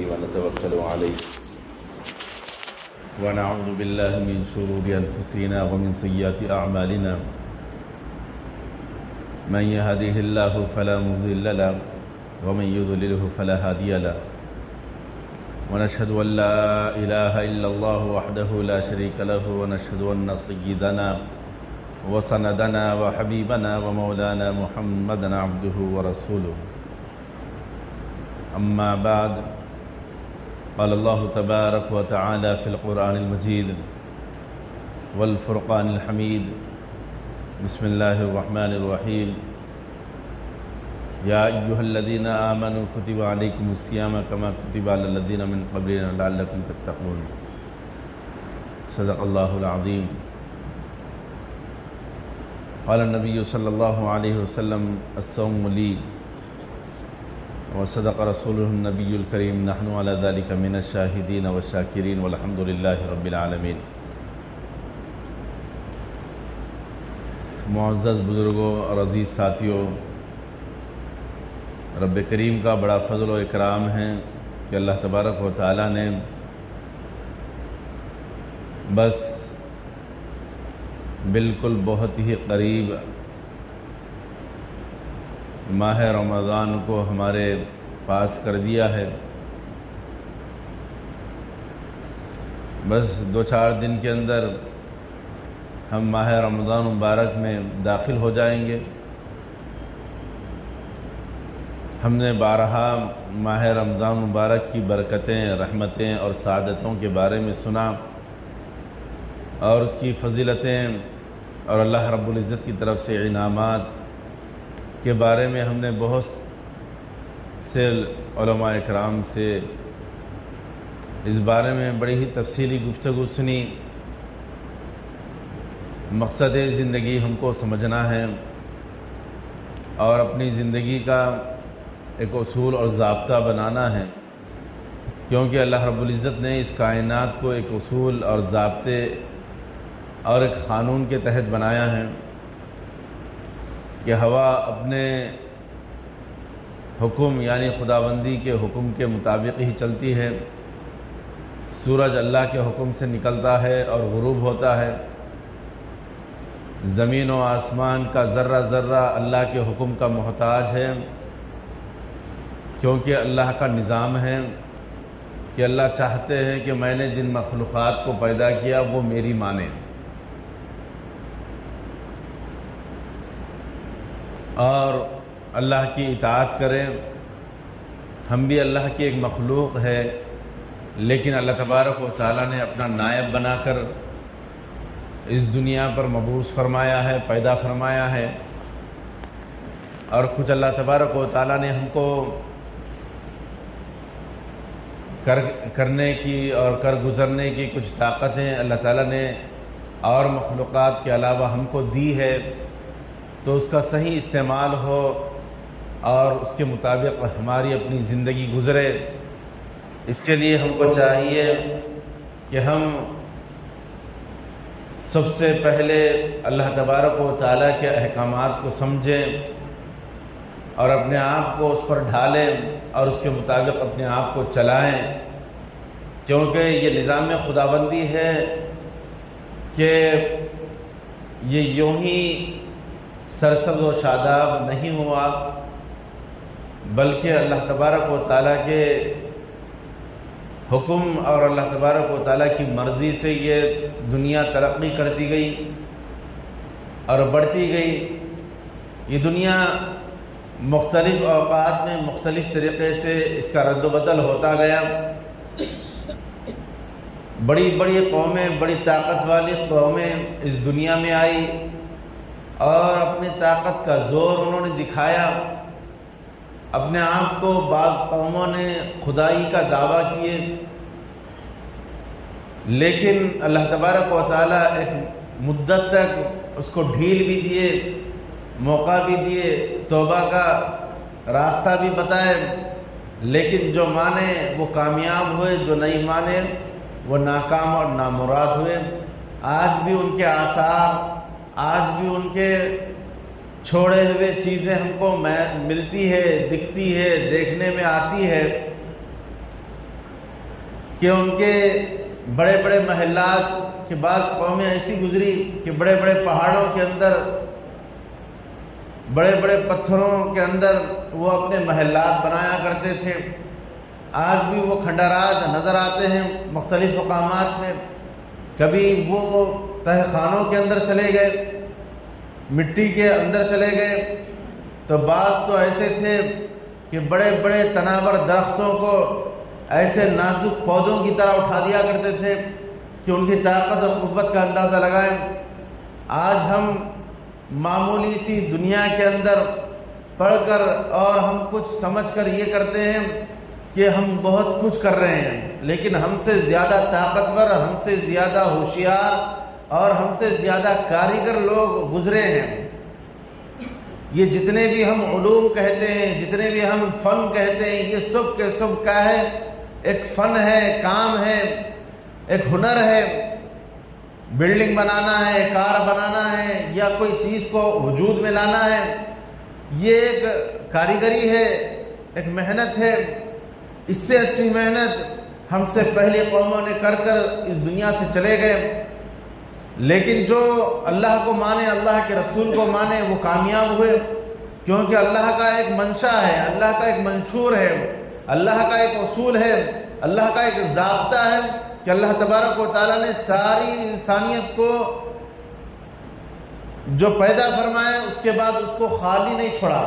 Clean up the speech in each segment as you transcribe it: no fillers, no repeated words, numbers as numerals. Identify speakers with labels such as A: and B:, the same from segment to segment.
A: ونتوكل عليه ونعوذ بالله من شرور أنفسنا ومن سيئات أعمالنا من يهده الله فلا مضل له ومن يضلله فلا هادي له ونشهد أن لا إله إلا الله وحده لا شريك له ونشهد أن سيدنا وسندنا وحبيبنا ومولانا محمدا عبده ورسوله أما بعد قال الله تبارك وتعالى في القرآن المجيد والفرقان الحميد بسم الله الرحمن الرحيم يا أيها الذين آمنوا كتب عليكم الصيام كما كتب على الذين من قبلنا لعلكم تتقون صدق الله العظيم قال النبي صلى الله عليه وسلم الصوم لي وصدق رسوله النبي الكريم نحن على ذلك من الشاهدين والشاكرين والحمد لله رب العالمین۔ معزز بزرگوں اور عزیز ساتھیوں، رب کریم کا بڑا فضل و اکرام ہے کہ اللہ تبارک و تعالیٰ نے بس بالکل بہت ہی قریب ماہ رمضان کو ہمارے پاس کر دیا ہے۔ بس 2-4 دن کے اندر ہم ماہ رمضان مبارک میں داخل ہو جائیں گے۔ ہم نے بارہا ماہ رمضان مبارک کی برکتیں، رحمتیں اور سعادتوں کے بارے میں سنا اور اس کی فضیلتیں اور اللہ رب العزت کی طرف سے انعامات کے بارے میں ہم نے بہت سے علماء اکرام سے اس بارے میں بڑی ہی تفصیلی گفتگو سنی۔ مقصد زندگی ہم کو سمجھنا ہے اور اپنی زندگی کا ایک اصول اور ضابطہ بنانا ہے، کیونکہ اللہ رب العزت نے اس کائنات کو ایک اصول اور ضابطے اور ایک قانون کے تحت بنایا ہے کہ ہوا اپنے حکم یعنی خداوندی کے حکم کے مطابق ہی چلتی ہے، سورج اللہ کے حکم سے نکلتا ہے اور غروب ہوتا ہے، زمین و آسمان کا ذرہ ذرہ اللہ کے حکم کا محتاج ہے، کیونکہ اللہ کا نظام ہے کہ اللہ چاہتے ہیں کہ میں نے جن مخلوقات کو پیدا کیا وہ میری مانیں اور اللہ کی اطاعت کریں۔ ہم بھی اللہ کی ایک مخلوق ہے، لیکن اللہ تبارک و تعالیٰ نے اپنا نائب بنا کر اس دنیا پر مبعوث فرمایا ہے، پیدا فرمایا ہے، اور کچھ اللہ تبارک و تعالیٰ نے ہم کو کرنے کی اور کر گزرنے کی کچھ طاقتیں اللہ تعالیٰ نے اور مخلوقات کے علاوہ ہم کو دی ہے، تو اس کا صحیح استعمال ہو اور اس کے مطابق ہماری اپنی زندگی گزرے۔ اس کے لیے ہم کو چاہیے کہ ہم سب سے پہلے اللہ تبارک و تعالیٰ کے احکامات کو سمجھیں اور اپنے آپ کو اس پر ڈھالیں اور اس کے مطابق اپنے آپ کو چلائیں، کیونکہ یہ نظام خداوندی ہے کہ یہ یوں ہی سرسبز و شاداب نہیں ہوا، بلکہ اللہ تبارک و تعالیٰ کے حکم اور اللہ تبارک و تعالیٰ کی مرضی سے یہ دنیا ترقی کرتی گئی اور بڑھتی گئی۔ یہ دنیا مختلف اوقات میں مختلف طریقے سے اس کا رد و بدل ہوتا گیا۔ بڑی بڑی قومیں، بڑی طاقت والی قومیں اس دنیا میں آئی اور اپنی طاقت کا زور انہوں نے دکھایا۔ اپنے آپ کو بعض قوموں نے خدائی کا دعویٰ کیے، لیکن اللہ تبارک و تعالیٰ ایک مدت تک اس کو ڈھیل بھی دیے، موقع بھی دیے، توبہ کا راستہ بھی بتائے، لیکن جو مانے وہ کامیاب ہوئے، جو نہیں مانے وہ ناکام اور نامراد ہوئے۔ آج بھی ان کے آثار، آج بھی ان کے چھوڑے ہوئے چیزیں ہم کو ملتی ہے، دکھتی ہے، دیکھنے میں آتی ہے۔ کہ ان کے بڑے بڑے محلات کے بعض قومیں ایسی گزری کہ بڑے بڑے پہاڑوں کے اندر، بڑے بڑے پتھروں کے اندر وہ اپنے محلات بنایا کرتے تھے۔ آج بھی وہ کھنڈرات نظر آتے ہیں مختلف مقامات میں۔ کبھی وہ تہہ خانوں کے اندر چلے گئے، مٹی کے اندر چلے گئے، تو بعض تو ایسے تھے کہ بڑے بڑے تناور درختوں کو ایسے نازک پودوں کی طرح اٹھا دیا کرتے تھے کہ ان کی طاقت اور قوت کا اندازہ لگائیں۔ آج ہم معمولی سی دنیا کے اندر پڑھ کر اور ہم کچھ سمجھ کر یہ کرتے ہیں کہ ہم بہت کچھ کر رہے ہیں، لیکن ہم سے زیادہ طاقتور، ہم سے زیادہ ہوشیار اور ہم سے زیادہ کاریگر لوگ گزرے ہیں۔ یہ جتنے بھی ہم علوم کہتے ہیں، جتنے بھی ہم فن کہتے ہیں، یہ سب کے سب کیا ہے؟ ایک فن ہے، کام ہے، ایک ہنر ہے۔ بلڈنگ بنانا ہے، کار بنانا ہے، یا کوئی چیز کو وجود میں لانا ہے، یہ ایک کاریگری ہے، ایک محنت ہے۔ اس سے اچھی محنت ہم سے پہلی قوموں نے کر کر اس دنیا سے چلے گئے، لیکن جو اللہ کو مانے، اللہ کے رسول کو مانے، وہ کامیاب ہوئے، کیونکہ اللہ کا ایک منشا ہے، اللہ کا ایک منشور ہے، اللہ کا ایک اصول ہے، اللہ کا ایک ضابطہ ہے کہ اللہ تبارک و تعالیٰ نے ساری انسانیت کو جو پیدا فرمایا اس کے بعد اس کو خالی نہیں چھوڑا،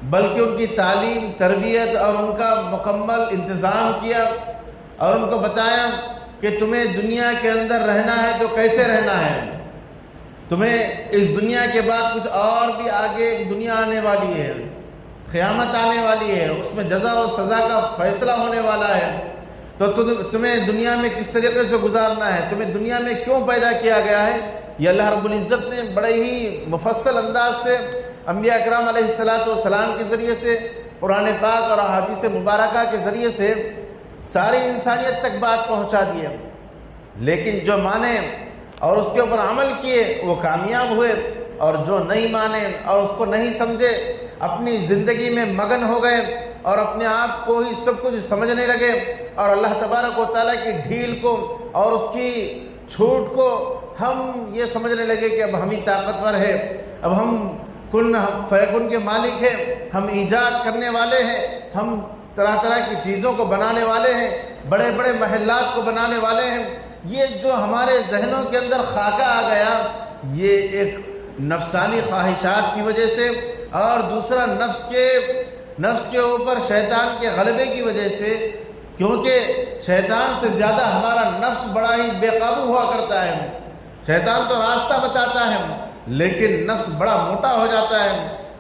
A: بلکہ ان کی تعلیم، تربیت اور ان کا مکمل انتظام کیا، اور ان کو بتایا کہ تمہیں دنیا کے اندر رہنا ہے تو کیسے رہنا ہے، تمہیں اس دنیا کے بعد کچھ اور بھی آگے ایک دنیا آنے والی ہے، قیامت آنے والی ہے، اس میں جزا و سزا کا فیصلہ ہونے والا ہے، تو تمہیں دنیا میں کس طریقے سے گزارنا ہے، تمہیں دنیا میں کیوں پیدا کیا گیا ہے۔ یہ اللہ رب العزت نے بڑے ہی مفصل انداز سے انبیاء اکرام علیہ السلام کے ذریعے سے، قرآن پاک اور احادیث مبارکہ کے ذریعے سے ساری انسانیت تک بات پہنچا دی ہے، لیکن جو مانے اور اس کے اوپر عمل کیے وہ کامیاب ہوئے، اور جو نہیں مانے اور اس کو نہیں سمجھے، اپنی زندگی میں مگن ہو گئے اور اپنے آپ کو ہی سب کچھ سمجھنے لگے، اور اللہ تبارک و تعالیٰ کی ڈھیل کو اور اس کی چھوٹ کو ہم یہ سمجھنے لگے کہ اب ہم ہی طاقتور ہے، اب ہم کن فیکن کے مالک ہیں، ہم ایجاد کرنے والے ہیں، ہم طرح طرح کی چیزوں کو بنانے والے ہیں، بڑے بڑے محلات کو بنانے والے ہیں۔ یہ جو ہمارے ذہنوں کے اندر خاکہ آ گیا، یہ ایک نفسانی خواہشات کی وجہ سے، اور دوسرا نفس کے اوپر شیطان کے غلبے کی وجہ سے، کیونکہ شیطان سے زیادہ ہمارا نفس بڑا ہی بے قابو ہوا کرتا ہے۔ شیطان تو راستہ بتاتا ہے، لیکن نفس بڑا موٹا ہو جاتا ہے۔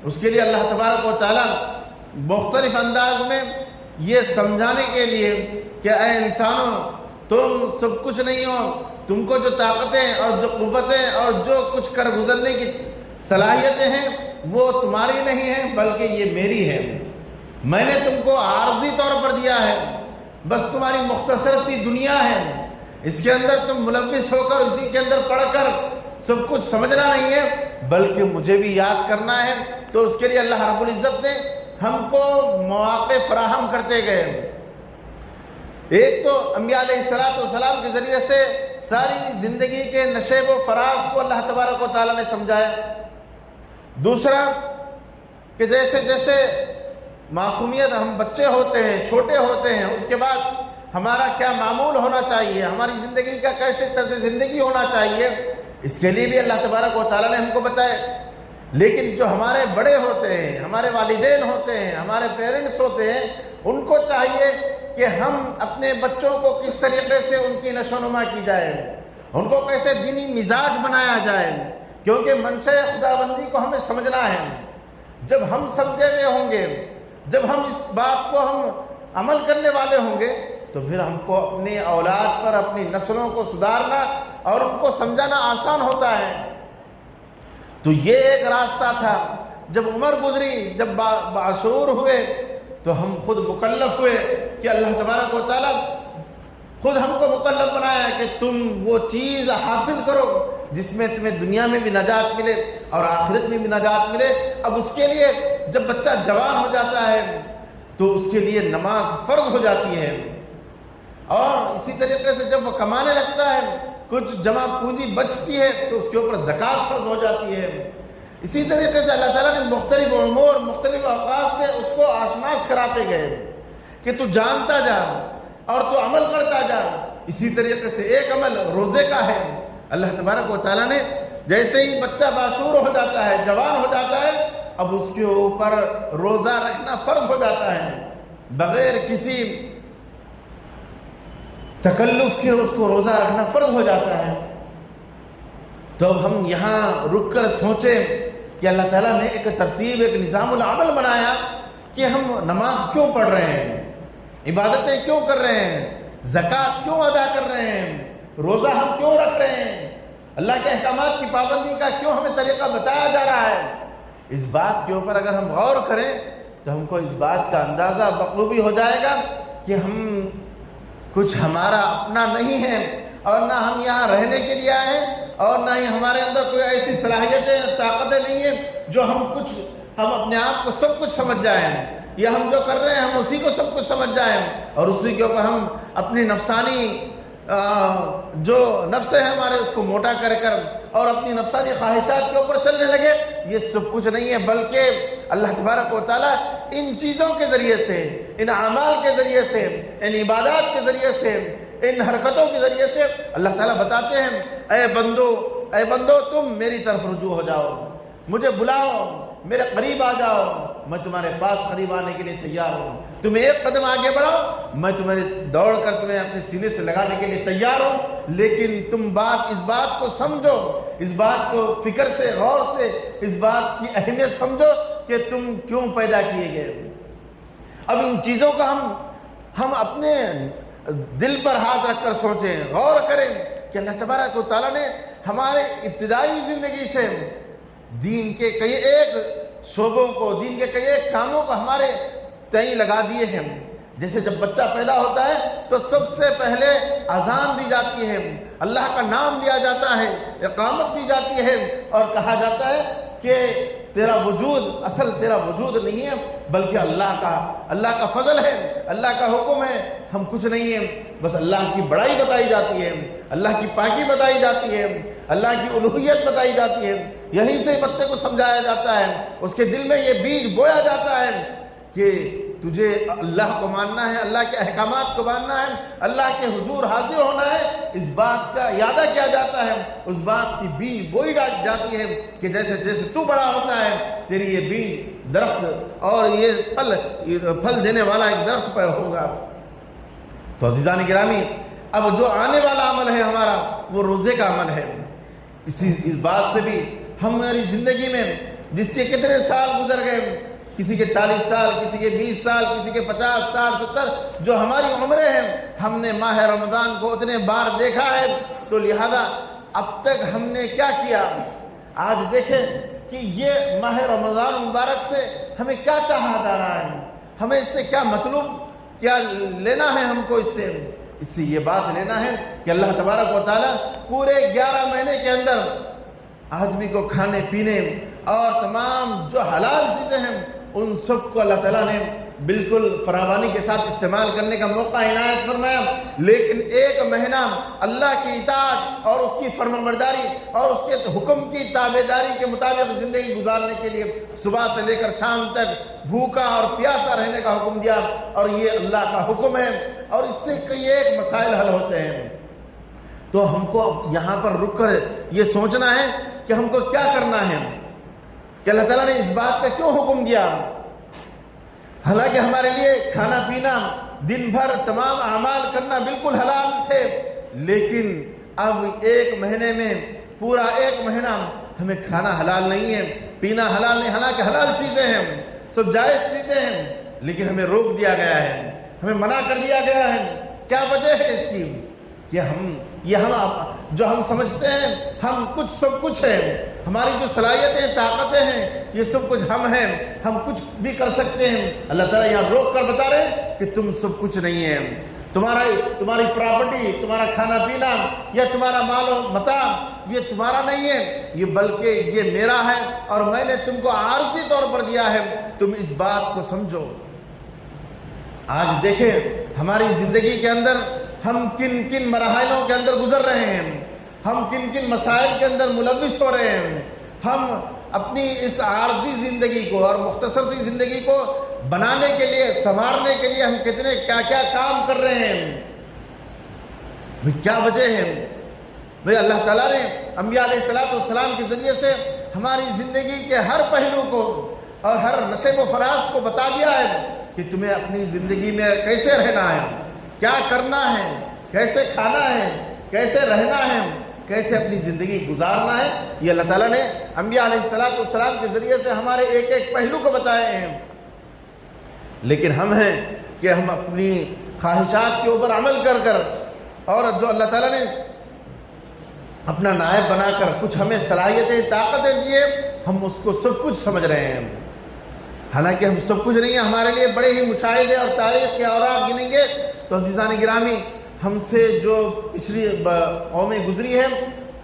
A: اس کے لیے اللہ تبارک و تعالیٰ مختلف انداز میں یہ سمجھانے کے لیے کہ اے انسانوں، تم سب کچھ نہیں ہو، تم کو جو طاقتیں اور جو قوتیں اور جو کچھ کر گزرنے کی صلاحیتیں ہیں وہ تمہاری نہیں ہیں، بلکہ یہ میری ہے۔ میں نے تم کو عارضی طور پر دیا ہے، بس تمہاری مختصر سی دنیا ہے، اس کے اندر تم ملوث ہو کر اسی کے اندر پڑھ کر سب کچھ سمجھنا نہیں ہے، بلکہ مجھے بھی یاد کرنا ہے۔ تو اس کے لیے اللہ رب العزت نے ہم کو مواقع فراہم کرتے گئے۔ ایک تو انبیاء علیہ السلام کے ذریعے سے ساری زندگی کے نشیب و فراز کو اللہ تبارک و تعالیٰ نے سمجھایا۔ دوسرا کہ جیسے جیسے معصومیت، ہم بچے ہوتے ہیں، چھوٹے ہوتے ہیں، اس کے بعد ہمارا کیا معمول ہونا چاہیے، ہماری زندگی کا کیسے طرز زندگی ہونا چاہیے، اس کے لیے بھی اللہ تبارک و تعالیٰ نے ہم کو بتایا۔ لیکن جو ہمارے بڑے ہوتے ہیں، ہمارے والدین ہوتے ہیں، ہمارے پیرنٹس ہوتے ہیں، ان کو چاہیے کہ ہم اپنے بچوں کو کس طریقے سے ان کی نشو و نما کی جائے، ان کو کیسے دینی مزاج بنایا جائے، کیونکہ منشأ خداوندی کو ہمیں سمجھنا ہے۔ جب ہم سمجھے ہوئے ہوں گے، جب ہم اس بات کو ہم عمل کرنے والے ہوں گے، تو پھر ہم کو اپنی اولاد پر، اپنی نسلوں کو سدھارنا اور ان کو سمجھانا آسان ہوتا ہے۔ تو یہ ایک راستہ تھا۔ جب عمر گزری، جب باشعور ہوئے، تو ہم خود مکلف ہوئے کہ اللہ تبارک و تعالیٰ خود ہم کو مکلف بنایا کہ تم وہ چیز حاصل کرو جس میں تمہیں دنیا میں بھی نجات ملے اور آخرت میں بھی نجات ملے۔ اب اس کے لیے جب بچہ جوان ہو جاتا ہے تو اس کے لیے نماز فرض ہو جاتی ہے، اور اسی طریقے سے جب وہ کمانے لگتا ہے، کچھ جمع پونجی بچتی ہے تو اس کے اوپر زکوٰۃ فرض ہو جاتی ہے۔ اسی طریقے سے اللہ تعالیٰ نے مختلف امور، مختلف اوقات سے اس کو آشناس کراتے گئے کہ تو جانتا جا اور تو عمل کرتا جا۔ اسی طریقے سے ایک عمل روزے کا ہے۔ اللہ تبارک و تعالیٰ نے جیسے ہی بچہ باشعور ہو جاتا ہے، جوان ہو جاتا ہے، اب اس کے اوپر روزہ رکھنا فرض ہو جاتا ہے، بغیر کسی تکلف کے اس کو روزہ رکھنا فرض ہو جاتا ہے۔ تو اب ہم یہاں رک کر سوچیں کہ اللہ تعالیٰ نے ایک ترتیب، ایک نظام العمل بنایا کہ ہم نماز کیوں پڑھ رہے ہیں، عبادتیں کیوں کر رہے ہیں، زکوٰۃ کیوں ادا کر رہے ہیں، روزہ ہم کیوں رکھ رہے ہیں، اللہ کے احکامات کی پابندی کا کیوں ہمیں طریقہ بتایا جا رہا ہے۔ اس بات کے اوپر اگر ہم غور کریں تو ہم کو اس بات کا اندازہ بخوبی ہو جائے گا کہ ہم کچھ ہمارا اپنا نہیں ہے، اور نہ ہم یہاں رہنے کے لیے آئے ہیں، اور نہ ہی ہمارے اندر کوئی ایسی صلاحیتیں، طاقتیں نہیں ہیں جو ہم اپنے آپ کو سب کچھ سمجھ جائیں، یا ہم جو کر رہے ہیں ہم اسی کو سب کچھ سمجھ جائیں، اور اسی کے اوپر ہم اپنی نفسانی جو نفس ہے ہمارے اس کو موٹا کر اور اپنی نفسانی خواہشات کے اوپر چلنے لگے۔ یہ سب کچھ نہیں ہے، بلکہ اللہ تبارک و تعالیٰ ان چیزوں کے ذریعے سے، ان اعمال کے ذریعے سے، ان عبادات کے ذریعے سے، ان حرکتوں کے ذریعے سے اللہ تعالیٰ بتاتے ہیں، اے بندو تم میری طرف رجوع ہو جاؤ، مجھے بلاؤ، میرے قریب آ جاؤ، میں تمہارے پاس قریب آنے کے لیے تیار ہوں۔ تم ایک قدم آگے بڑھاؤ، میں تمہیں دوڑ کر تمہیں اپنے سینے سے لگانے کے لیے تیار ہوں، لیکن تم اس بات کو سمجھو، اس بات کو فکر سے، غور سے اس بات کی اہمیت سمجھو کہ تم کیوں پیدا کیے گئے۔ اب ان چیزوں کا ہم اپنے دل پر ہاتھ رکھ کر سوچیں، غور کریں کہ اللہ تبارک و تعالیٰ نے ہمارے ابتدائی زندگی سے دین کے کئی ایک شعبوں کو، دین کے کئی ایک کاموں کو ہمارے تئیں لگا دیے ہیں۔ جیسے جب بچہ پیدا ہوتا ہے تو سب سے پہلے اذان دی جاتی ہے، اللہ کا نام لیا جاتا ہے، اقامت دی جاتی ہے، اور کہا جاتا ہے کہ تیرا وجود نہیں ہے بلکہ اللہ کا فضل ہے، اللہ کا حکم ہے، ہم کچھ نہیں ہیں، بس اللہ کی بڑائی بتائی جاتی ہے، اللہ کی پاکی بتائی جاتی ہے، اللہ کی الوہیت بتائی جاتی ہے۔ یہیں سے بچے کو سمجھایا جاتا ہے، اس کے دل میں یہ بیج بویا جاتا ہے کہ تجھے اللہ کو ماننا ہے، اللہ کے احکامات کو ماننا ہے، اللہ کے حضور حاضر ہونا ہے۔ اس بات کا اعادہ کیا جاتا ہے، اس بات کی بیج بوئی جاتی ہے کہ جیسے جیسے تو بڑا ہوتا ہے تیری یہ بیج درخت اور یہ پھل دینے والا ایک درخت پہ ہوگا۔ تو عزیزان گرامی، اب جو آنے والا عمل ہے ہمارا وہ روزے کا عمل ہے۔ اس بات سے بھی ہماری زندگی میں جس کے کتنے سال گزر گئے، کسی کے 40 سال، کسی کے 20 سال، کسی کے 50 سال 70، جو ہماری عمریں ہیں، ہم نے ماہ رمضان کو اتنے بار دیکھا ہے، تو لہذا اب تک ہم نے کیا کیا؟ آج دیکھیں کہ یہ ماہ رمضان مبارک سے ہمیں کیا چاہا جا رہا ہے، ہمیں اس سے کیا مطلوب، کیا لینا ہے ہم کو اس سے یہ بات لینا ہے کہ اللہ تبارک و تعالیٰ پورے 11 مہینے کے اندر آدمی کو کھانے پینے اور تمام جو حلال چیزیں ہیں ان سب کو اللہ تعالیٰ نے بالکل فراوانی کے ساتھ استعمال کرنے کا موقع عنایت فرمایا، لیکن ایک مہینہ اللہ کی اطاعت اور اس کی فرمانبرداری اور اس کے حکم کی تابعداری کے مطابق زندگی گزارنے کے لیے صبح سے لے کر شام تک بھوکا اور پیاسا رہنے کا حکم دیا، اور یہ اللہ کا حکم ہے، اور اس سے کئی ایک مسائل حل ہوتے ہیں۔ تو ہم کو یہاں پر رک کر یہ سوچنا ہے کہ ہم کو کیا کرنا ہے، کہ اللہ تعالیٰ نے اس بات کا کیوں حکم دیا۔ حالانکہ ہمارے لیے کھانا پینا، دن بھر تمام اعمال کرنا بالکل حلال تھے، لیکن اب ایک مہینے میں پورا ایک مہینہ ہمیں کھانا حلال نہیں ہے، پینا حلال نہیں، حالانکہ حلال چیزیں ہیں، سب جائز چیزیں ہیں، لیکن ہمیں روک دیا گیا ہے، ہمیں منع کر دیا گیا ہے۔ کیا وجہ ہے اس کی؟ کہ جو ہم سمجھتے ہیں ہم سب کچھ ہیں، ہماری جو صلاحیتیں، طاقتیں ہیں، یہ سب کچھ ہم ہیں، ہم کچھ بھی کر سکتے ہیں۔ اللہ تعالیٰ یہاں روک کر بتا رہے ہیں کہ تم سب کچھ نہیں ہے، تمہاری پراپرٹی، تمہارا کھانا پینا یا تمہارا مال و متاع یہ تمہارا نہیں ہے، یہ بلکہ یہ میرا ہے، اور میں نے تم کو عارضی طور پر دیا ہے، تم اس بات کو سمجھو۔ آج دیکھیں ہماری زندگی کے اندر ہم کن کن مراحلوں کے اندر گزر رہے ہیں، ہم کن کن مسائل کے اندر ملوث ہو رہے ہیں، ہم اپنی اس عارضی زندگی کو اور مختصر سی زندگی کو بنانے کے لیے، سنوارنے کے لیے ہم کتنے کیا کیا کام کر رہے ہیں، کیا وجہ ہے؟ بھئی اللہ تعالیٰ نے انبیاء علیہ السلام کے ذریعے سے ہماری زندگی کے ہر پہلو کو اور ہر نشیب و فراز کو بتا دیا ہے کہ تمہیں اپنی زندگی میں کیسے رہنا ہے، کیا کرنا ہے، کیسے کھانا ہے، کیسے رہنا ہے، کیسے اپنی زندگی گزارنا ہے۔ یہ اللہ تعالیٰ نے انبیاء علیہ السلام کے ذریعے سے ہمارے ایک ایک پہلو کو بتائے ہیں، لیکن ہم ہیں کہ ہم اپنی خواہشات کے اوپر عمل کر کر اور جو اللہ تعالیٰ نے اپنا نائب بنا کر کچھ ہمیں صلاحیتیں طاقتیں دیے، ہم اس کو سب کچھ سمجھ رہے ہیں، حالانکہ ہم سب کچھ نہیں ہیں۔ ہمارے لیے بڑے ہی مشاہدے اور تاریخ کے اوراق گنیں گے تو عزیزان گرامی، ہم سے جو پچھلی قومیں گزری ہیں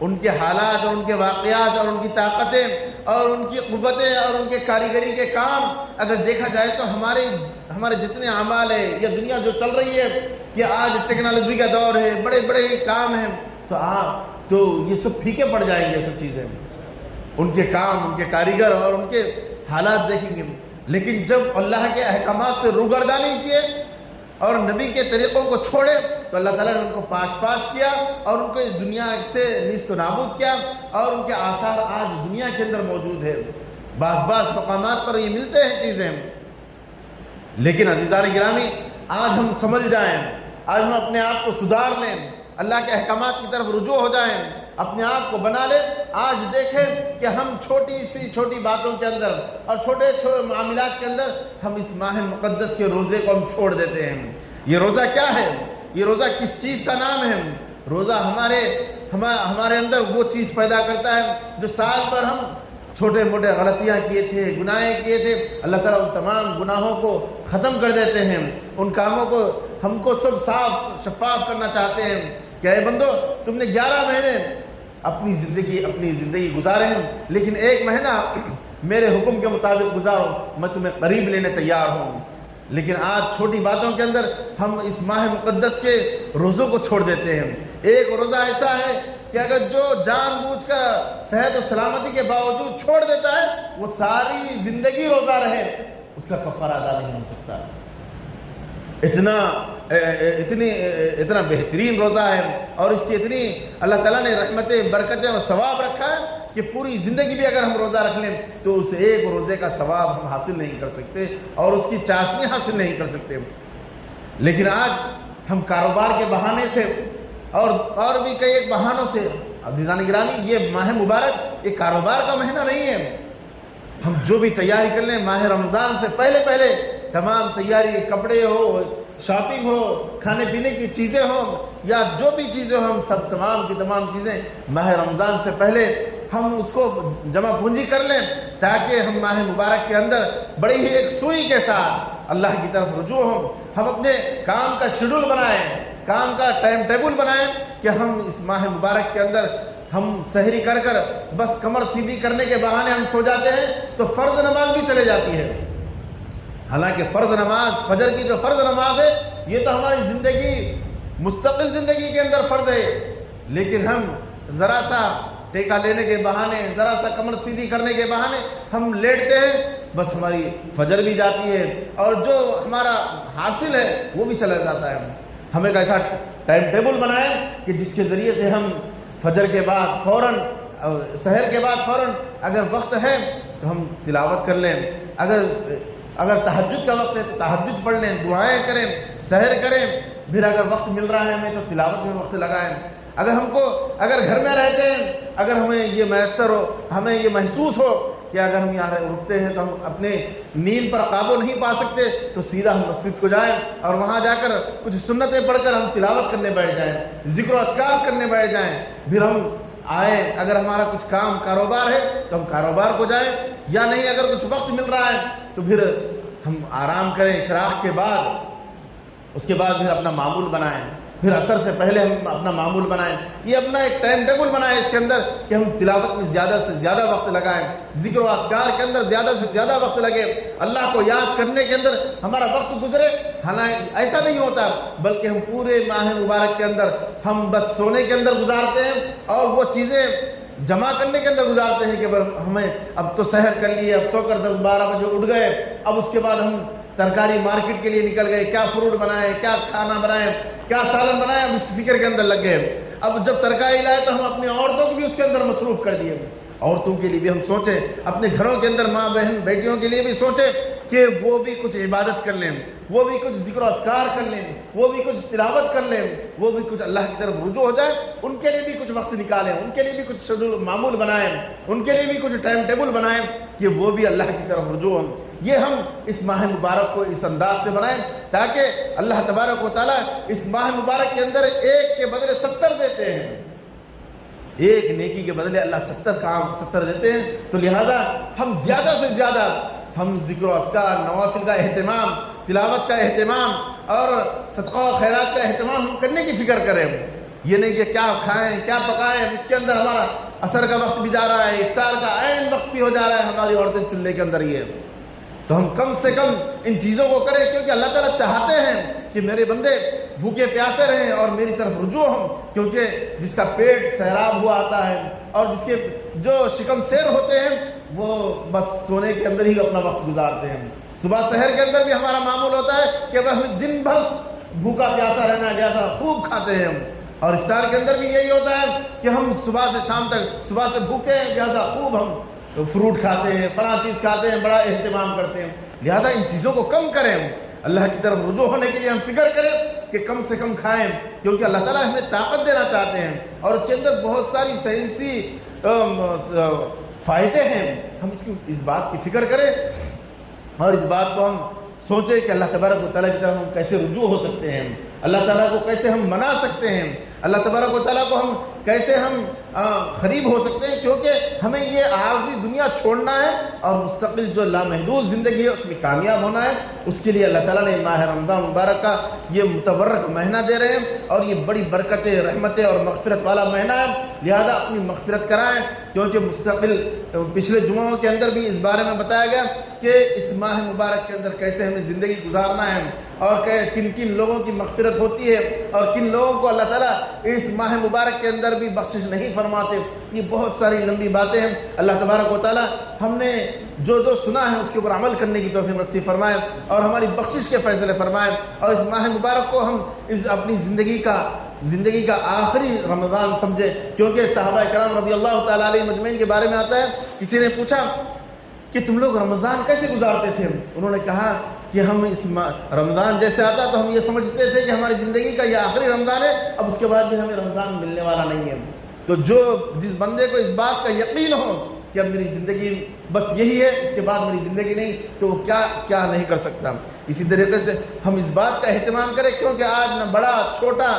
A: ان کے حالات اور ان کے واقعات اور ان کی طاقتیں اور ان کی قوتیں اور ان کے کاریگری کے کام اگر دیکھا جائے تو ہمارے جتنے اعمال ہیں، یہ دنیا جو چل رہی ہے کہ آج ٹیکنالوجی کا دور ہے، بڑے بڑے کام ہیں، تو یہ سب پھیکے پڑ جائیں گے، سب چیزیں، ان کے کام، ان کے کاریگر اور ان کے حالات دیکھیں گے۔ لیکن جب اللہ کے احکامات سے روگردانی کیے اور نبی کے طریقوں کو چھوڑے تو اللہ تعالیٰ نے ان کو پاش کیا اور ان کو اس دنیا سے نیست و نابود کیا، اور ان کے آثار آج دنیا کے اندر موجود ہے، بعض مقامات پر یہ ملتے ہیں چیزیں۔ لیکن عزیزان گرامی، آج ہم سمجھ جائیں، آج ہم اپنے آپ کو سدھار لیں، اللہ کے احکامات کی طرف رجوع ہو جائیں، اپنے آپ کو بنا لیں۔ آج دیکھیں کہ ہم چھوٹی باتوں کے اندر اور چھوٹے معاملات کے اندر ہم اس ماہ مقدس کے روزے کو ہم چھوڑ دیتے ہیں۔ یہ روزہ کیا ہے؟ یہ روزہ کس چیز کا نام ہے؟ روزہ ہمارے اندر وہ چیز پیدا کرتا ہے جو سال پر ہم چھوٹے موٹے غلطیاں کیے تھے، گناہیں کیے تھے، اللہ تعالیٰ ان تمام گناہوں کو ختم کر دیتے ہیں، ان کاموں کو ہم کو سب صاف شفاف کرنا چاہتے ہیں کہ اے بندو، تم نے 11 مہینے اپنی زندگی گزارے ہیں، لیکن 1 مہینہ میرے حکم کے مطابق گزارو، میں تمہیں قریب لینے تیار ہوں۔ لیکن آج چھوٹی باتوں کے اندر ہم اس ماہ مقدس کے روزوں کو چھوڑ دیتے ہیں۔ ایک روزہ ایسا ہے کہ اگر جو جان بوجھ کر صحت و سلامتی کے باوجود چھوڑ دیتا ہے، وہ ساری زندگی روزہ رہے، اس کا کفارہ ادا نہیں ہو سکتا۔ اتنا بہترین روزہ ہے اور اس کی اتنی اللہ تعالیٰ نے رحمتیں، برکتیں اور ثواب رکھا ہے کہ پوری زندگی بھی اگر ہم روزہ رکھ لیں تو اس ایک روزے کا ثواب ہم حاصل نہیں کر سکتے اور اس کی چاشنی حاصل نہیں کر سکتے۔ لیکن آج ہم کاروبار کے بہانے سے اور بھی کئی ایک بہانوں سے، عزیزان گرامی، یہ ماہ مبارک یہ کاروبار کا مہینہ نہیں ہے۔ ہم جو بھی تیاری کر لیں ماہ رمضان سے پہلے تمام تیاری، کپڑے ہو، شاپنگ ہو، کھانے پینے کی چیزیں ہوں یا جو بھی چیزیں ہوں، ہم سب تمام کی تمام چیزیں ماہ رمضان سے پہلے ہم اس کو جمع پونجی کر لیں تاکہ ہم ماہ مبارک کے اندر بڑی ہی ایک سوئی کے ساتھ اللہ کی طرف رجوع ہوں۔ ہم اپنے کام کا شیڈول بنائیں، کام کا ٹائم ٹیبل بنائیں کہ ہم اس ماہ مبارک کے اندر ہم سحری کر بس کمر سیدھی کرنے کے بہانے ہم سو جاتے ہیں تو فرض نماز بھی چلے جاتی ہے۔ حالانکہ فرض نماز، فجر کی جو فرض نماز ہے، یہ تو ہماری زندگی، مستقل زندگی کے اندر فرض ہے، لیکن ہم ذرا سا ٹیکا لینے کے بہانے، ذرا سا کمر سیدھی کرنے کے بہانے ہم لیٹتے ہیں، بس ہماری فجر بھی جاتی ہے اور جو ہمارا حاصل ہے وہ بھی چلا جاتا ہے۔ ہم ایک ایسا ٹائم ٹیبل بنائیں کہ جس کے ذریعے سے ہم فجر کے بعد فوراً، سحر کے بعد فوراً اگر وقت ہے تو ہم تلاوت کر لیں، اگر تہجد کا وقت ہے تو تہجد پڑھ لیں، دعائیں کریں، سحر کریں، پھر اگر وقت مل رہا ہے ہمیں تو تلاوت میں وقت لگائیں۔ اگر گھر میں رہتے ہیں، اگر ہمیں یہ میسر ہو، ہمیں یہ محسوس ہو کہ اگر ہم یہاں رکتے ہیں تو ہم اپنے نیند پر قابو نہیں پا سکتے تو سیدھا ہم مسجد کو جائیں اور وہاں جا کر کچھ سنتیں پڑھ کر ہم تلاوت کرنے بیٹھ جائیں، ذکر و اذکار کرنے بیٹھ جائیں، پھر ہم آئیں، اگر ہمارا کچھ کاروبار ہے تو ہم کاروبار کو جائیں، یا نہیں اگر کچھ وقت مل رہا ہے تو پھر ہم آرام کریں، اشراق کے بعد، اس کے بعد پھر اپنا معمول بنائیں۔ پھر عصر سے پہلے ہم اپنا معمول بنائیں، یہ اپنا ایک ٹائم ٹیبل بنائیں اس کے اندر کہ ہم تلاوت میں زیادہ سے زیادہ وقت لگائیں، ذکر و اذکار کے اندر زیادہ سے زیادہ وقت لگے، اللہ کو یاد کرنے کے اندر ہمارا وقت گزرے۔ حالانکہ ایسا نہیں ہوتا، بلکہ ہم پورے ماہ مبارک کے اندر ہم بس سونے کے اندر گزارتے ہیں اور وہ چیزیں جمع کرنے کے اندر گزارتے ہیں کہ ہمیں اب تو سحر کر لیے، اب سو کر 10-12 بجے اٹھ گئے، اب اس کے بعد ہم ترکاری مارکیٹ کے لیے نکل گئے، کیا فروٹ بنائیں، کیا کھانا بنائیں، کیا سالن بنائیں، اب اس فکر کے اندر لگ گئے۔ اب جب ترکاری لائے تو ہم اپنی عورتوں کو بھی اس کے اندر مصروف کر دیے، عورتوں کے لیے بھی ہم سوچیں، اپنے گھروں کے اندر ماں بہن بیٹیوں کے لیے بھی سوچیں کہ وہ بھی کچھ عبادت کر لیں، وہ بھی کچھ ذکر و اذکار کر لیں، وہ بھی کچھ تلاوت کر لیں، وہ بھی کچھ اللہ کی طرف رجوع ہو جائے، ان کے لیے بھی کچھ وقت نکالیں، ان کے لیے بھی کچھ شیڈول معمول بنائیں، ان کے لیے بھی کچھ ٹائم ٹیبل بنائیں کہ وہ بھی اللہ کی طرف رجوع ہوں۔ یہ ہم اس ماہ مبارک کو اس انداز سے بنائیں تاکہ اللہ تبارک و تعالیٰ اس ماہ مبارک کے اندر ایک کے بدلے 70 دیتے ہیں، ایک نیکی کے بدلے اللہ 70 دیتے ہیں۔ تو لہذا ہم زیادہ سے زیادہ ہم ذکر و اذکار، نوافل کا اہتمام، تلاوت کا اہتمام اور صدقہ و خیرات کا اہتمام ہم کرنے کی فکر کریں۔ یہ نہیں کہ کیا کھائیں کیا پکائیں، اس کے اندر ہمارا عصر کا وقت بھی جا رہا ہے، افطار کا عین وقت بھی ہو جا رہا ہے، ہماری عورتیں چولہے کے اندر ہی ہے۔ تو ہم کم سے کم ان چیزوں کو کریں، کیونکہ اللہ تعالیٰ چاہتے ہیں کہ میرے بندے بھوکے پیاسے رہیں اور میری طرف رجوع ہوں، کیونکہ جس کا پیٹ سیراب ہوا آتا ہے اور جس کے جو شکم سیر ہوتے ہیں وہ بس سونے کے اندر ہی اپنا وقت گزارتے ہیں۔ صبح سحر کے اندر بھی ہمارا معمول ہوتا ہے کہ ہمیں دن بھر بھوکا پیاسا رہنا ہے، جیسا خوب کھاتے ہیں ہم، اور افطار کے اندر بھی یہی ہوتا ہے کہ ہم صبح سے شام تک صبح سے بھوکے ہیں، لہٰذا خوب ہم فروٹ کھاتے ہیں، فلاں چیز کھاتے ہیں، بڑا اہتمام کرتے ہیں۔ لہذا ان چیزوں کو کم کریں، اللہ کی طرف رجوع ہونے کے لیے ہم فکر کریں کہ کم سے کم کھائیں، کیونکہ اللہ تعالیٰ ہمیں طاقت دینا چاہتے ہیں اور اس کے اندر بہت ساری سائنسی فائدے ہیں۔ ہم اس بات کی فکر کریں اور اس بات کو ہم سوچیں کہ اللہ تبارک و تعالیٰ کی طرف ہم کیسے رجوع ہو سکتے ہیں، اللہ تعالیٰ کو کیسے ہم منا سکتے ہیں، اللہ تبارک و تعالیٰ کو ہم کیسے ہم قریب ہو سکتے ہیں، کیونکہ ہمیں یہ عارضی دنیا چھوڑنا ہے اور مستقل جو لامحدود زندگی ہے اس میں کامیاب ہونا ہے۔ اس کے لیے اللہ تعالیٰ نے ماہ رمضان مبارک کا یہ متبرک مہینہ دے رہے ہیں اور یہ بڑی برکتیں، رحمتیں اور مغفرت والا مہینہ ہے، لہذا اپنی مغفرت کرائیں، کیونکہ مستقل پچھلے جمعوں کے اندر بھی اس بارے میں بتایا گیا کہ اس ماہ مبارک کے اندر کیسے ہمیں زندگی گزارنا ہے اور کن کن لوگوں کی مغفرت ہوتی ہے اور کن لوگوں کو اللہ تعالیٰ اس ماہ مبارک کے اندر بھی بخشش نہیں فرماتے۔ یہ بہت ساری لمبی باتیں ہیں، اللہ تبارک و تعالیٰ ہم نے جو سنا ہے اس کے اوپر عمل کرنے کی توفیق نصیب فرمائے اور ہماری بخشش کے فیصلے فرمائے، اور اس ماہ مبارک کو ہم اپنی زندگی کا آخری رمضان سمجھے، کیونکہ صحابہ کرام رضی اللہ تعالیٰ علیہ مجمعین کے بارے میں آتا ہے، کسی نے پوچھا کہ تم لوگ رمضان کیسے گزارتے تھے؟ انہوں نے کہا کہ ہم اس رمضان جیسے آتا تو ہم یہ سمجھتے تھے کہ ہماری زندگی کا یہ آخری رمضان ہے، اب اس کے بعد بھی ہمیں رمضان ملنے والا نہیں ہے۔ تو جس بندے کو اس بات کا یقین ہو کہ اب میری زندگی بس یہی ہے، اس کے بعد میری زندگی نہیں، تو وہ کیا نہیں کر سکتا۔ اسی طریقے سے ہم اس بات کا اہتمام کریں، کیونکہ آج نہ بڑا چھوٹا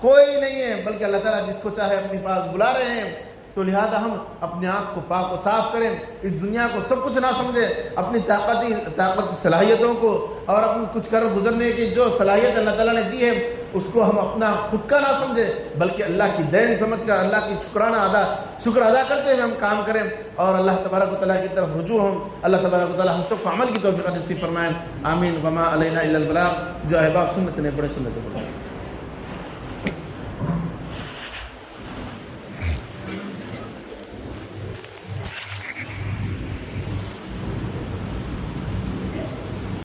A: کوئی نہیں ہے، بلکہ اللہ تعالیٰ جس کو چاہے اپنے پاس بلا رہے ہیں۔ تو لہذا ہم اپنے آپ کو پاک و صاف کریں، اس دنیا کو سب کچھ نہ سمجھیں، اپنی طاقتی صلاحیتوں کو اور اپنی کچھ کر گزرنے کی جو صلاحیت اللہ تعالیٰ نے دی ہے اس کو ہم اپنا خود کا نہ سمجھیں، بلکہ اللہ کی دین سمجھ کر اللہ کی شکر ادا کرتے ہوئے ہم کام کریں اور اللہ تبارک و تعالیٰ کی طرف رجوع ہوں۔ اللہ تبارک و تعالیٰ ہم سب کو عمل کی توفیق نصیب فرمائیں، آمین۔ وما علینا الا البلاغ۔ جو احباب سنت نے پڑھے سنت پڑھے۔